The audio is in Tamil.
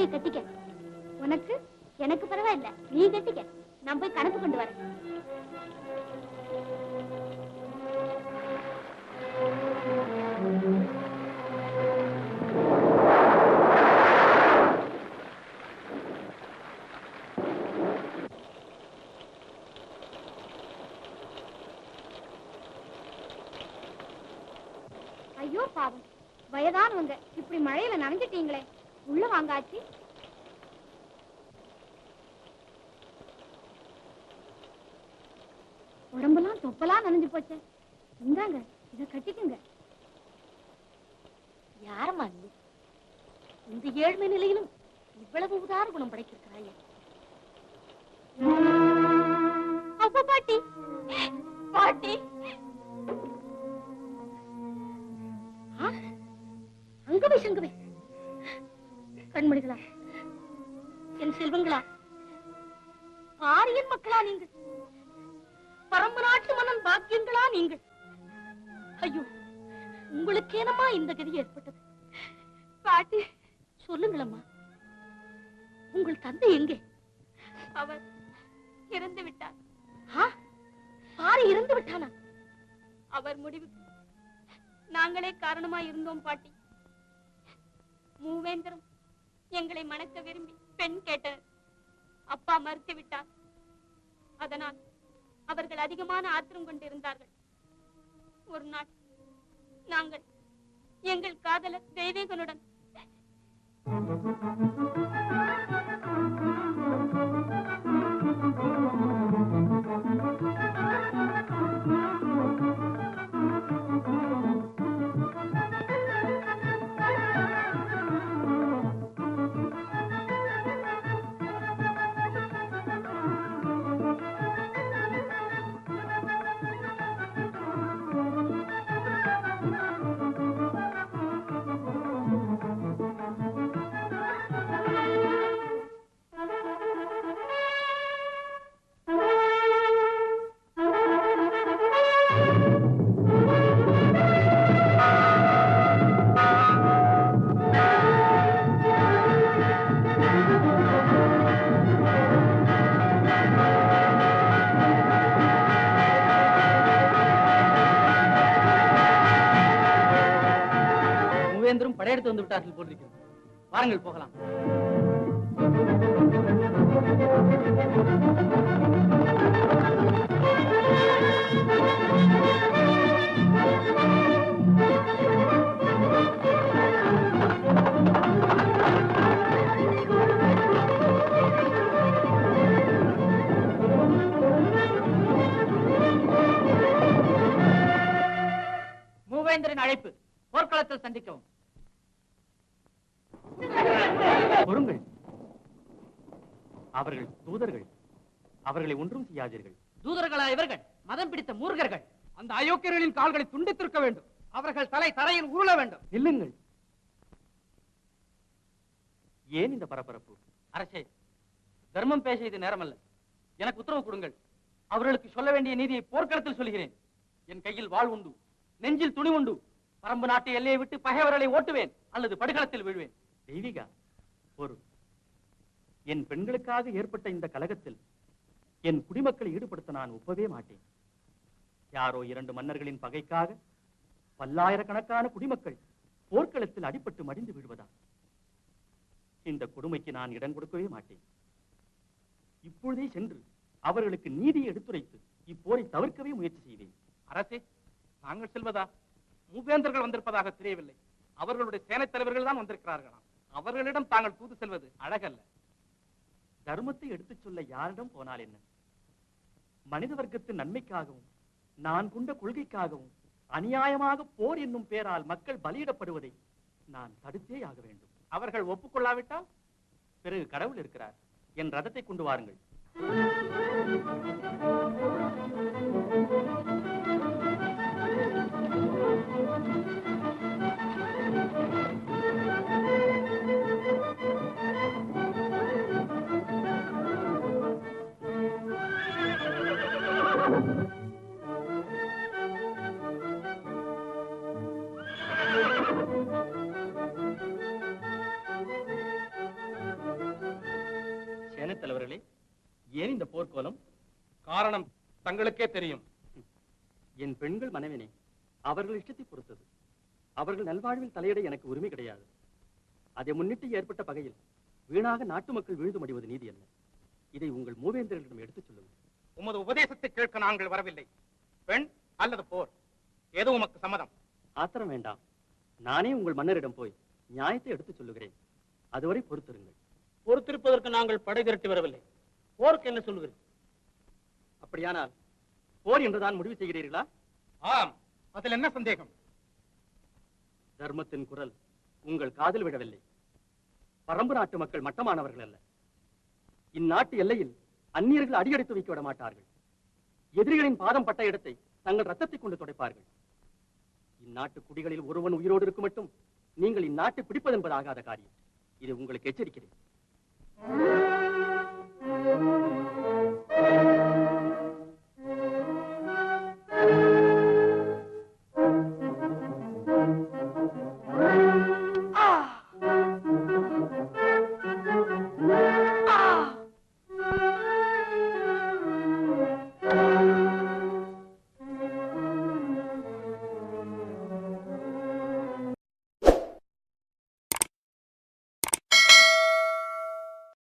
தாலியை கட்டிக்க. உனக்கு எனக்கு பரவாயில்ல, நீ கட்டிக்க. நான் போய் கணக்கு கொண்டு வரேன். ஐயோ பாவம், வயதானவங்க இப்படி மழையில நனைஞ்சிட்டீங்களே. உள்ள வாங்க ஆச்சி. உடம்பெல்லாம் தொப்பலாம் நனைஞ்சு போச்சு. இந்தாங்க, இத கட்டிக்குங்க. யாரம்மா நீ? இந்த ஏழ்மை நிலையிலும் இவ்வளவு உதார குணம் படைக்கிறாயே. அப்பா பாட்டி, பாட்டி. அங்கவே சங்கவே கண்மணிகளா, என் செல்வங்களா, ஆரியன் மக்களா நீங்கள்? பரம்பு நாட்டு மன்னன் பாக்கியங்களா நீங்கள்? ஐயோ, உங்களுக்கேனமா இந்த கதி ஏற்பட்டது? பாட்டி சொல்லுங்களம்மா, உங்கள் தந்தை எங்கே? அவர் இறந்து விட்டார். பாரி இறந்து விட்டானா? அவர் முடிவுக்கு நாங்களே காரணமா இருந்தோம் பாட்டி. மூவேந்தரும் எங்களை மணக்க விரும்பி பெண் கேட்டனர். அப்பா மறுத்து விட்டார். அதனால் அவர்கள் அதிகமான ஆத்திரம் கொண்டிருந்தார்கள். ஒரு நாள் நாங்கள் எங்கள் காதலர் தெய்வீகனுடன் படையெடுத்து வந்து விட்டார்கள் போட்டிருக்கிறது. வாருங்கள் போகலாம். மூவேந்தரின் அழைப்பு, போர்க்களத்தில் சந்திக்கவும். பொறுங்கள், அவர்கள் தூதர்கள். அவர்களை ஒன்றும் செய்யாதீர்கள். தூதர்களா இவர்கள்? மதம் பிடித்த மூர்க்கர்கள். அந்த அயோக்கியர்களின் கால்களை துண்டித்திருக்க வேண்டும். அவர்கள் தலை தரையில் உருள வேண்டும். இல்லுங்கள். ஏன் இந்த பரபரப்பு? அரசே, தர்மம் பேச இது நேரமல்ல. எனக்கு உத்தரவு கொடுங்கள். அவர்களுக்கு சொல்ல வேண்டிய நீதியை போர்க்களத்தில் சொல்கிறேன். என் கையில் வாழ் உண்டு, நெஞ்சில் துணி உண்டு. பரம்பு நாட்டு எல்லையை விட்டு பகைவர்களை ஓட்டுவேன் அல்லது படுகளத்தில் விழுவேன். தெய்வீகா, ஒரு என் பெண்களுக்காக ஏற்பட்ட இந்த கலகத்தில் என் குடிமக்களை ஈடுபடுத்த நான் ஒப்பவே மாட்டேன். யாரோ இரண்டு மன்னர்களின் பகைக்காக பல்லாயிரக்கணக்கான குடிமக்கள் போர்க்களத்தில் அடிபட்டு மடிந்து விடுவதா? இந்த கொடுமைக்கு நான் இடம் கொடுக்கவே மாட்டேன். இப்பொழுதே சென்று அவர்களுக்கு நீதியை எடுத்துரைத்து இப்போரை தவிர்க்கவே முயற்சி செய்வேன். அரசே, நாங்கள் செல்வதா? மூவேந்தர்கள் வந்திருப்பதாக தெரியவில்லை. அவர்களுடைய சேனை தலைவர்கள் தான் வந்திருக்கிறார்களாம். அவர்களிடம் தாங்கள் தூது செல்வது அழகல்ல. தர்மத்தை எடுத்துச் சொல்ல யாரிடம் போனால் என்ன? மனித வர்க்கத்தின் நன்மைக்காகவும் நான் கொண்ட கொள்கைக்காகவும் அநியாயமாக போர் என்னும் பேரால் மக்கள் பலியிடப்படுவதை நான் தடுத்தே ஆக வேண்டும். அவர்கள் ஒப்புக்கொள்ளாவிட்டால் பிறகு கடவுள் இருக்கிறார். என் ரதத்தை கொண்டு வாருங்கள். ஏன் இந்த போர்க்கோலம்? காரணம் தங்களுக்கே தெரியும். என் பெண்கள் மனைவினே, அவர்கள் இஷ்டத்தை பொறுத்தது. அவர்கள் நல்வாழ்வில் தலையிட எனக்கு உரிமை கிடையாது. அதை முன்னிட்டு ஏற்பட்ட பகையில் வீணாக நாட்டு மக்கள் வீழ்ந்து மடிவது நீதி அல்ல. இதை உங்கள் மூவேந்தர்களிடம் எடுத்துச் சொல்லுங்கள். உமது உபதேசத்தை கேட்க நாங்கள் வரவில்லை. பெண் அல்லது போர், ஏதோ உமக்கு சம்மதம். ஆத்திரம் வேண்டாம். நானே உங்கள் மன்னரிடம் போய் நியாயத்தை எடுத்துச் சொல்லுகிறேன். அதுவரை பொறுத்திருங்கள். பொறுத்திருப்பதற்கு நாங்கள் படை திரட்டி வரவில்லை. போருக்கு என்ன சொல்லுகிறேன்? அப்படியானால் போர் என்றுதான் முடிவு செய்கிறீர்களா? ஆம், அதில் என்ன சந்தேகம்? தர்மத்தின் குரல் உங்கள் காதில் விழவில்லை. பரம்பு நாட்டு மக்கள் மட்டமானவர்கள் அல்ல. இந்நாட்டு எல்லையில் அந்நியர்கள் அடியெடுத்து வைக்க விட மாட்டார்கள். எதிரிகளின் பாதம் பட்ட இடத்தை தங்கள் ரத்தத்தை கொண்டு துடைப்பார்கள். இந்நாட்டு குடிகளில் ஒருவன் உயிரோடு இருக்கும் மட்டும் நீங்கள் இந்நாட்டை பிடிப்பது என்பது ஆகாத காரியம். இது உங்களுக்கு எச்சரிக்கிறேன்.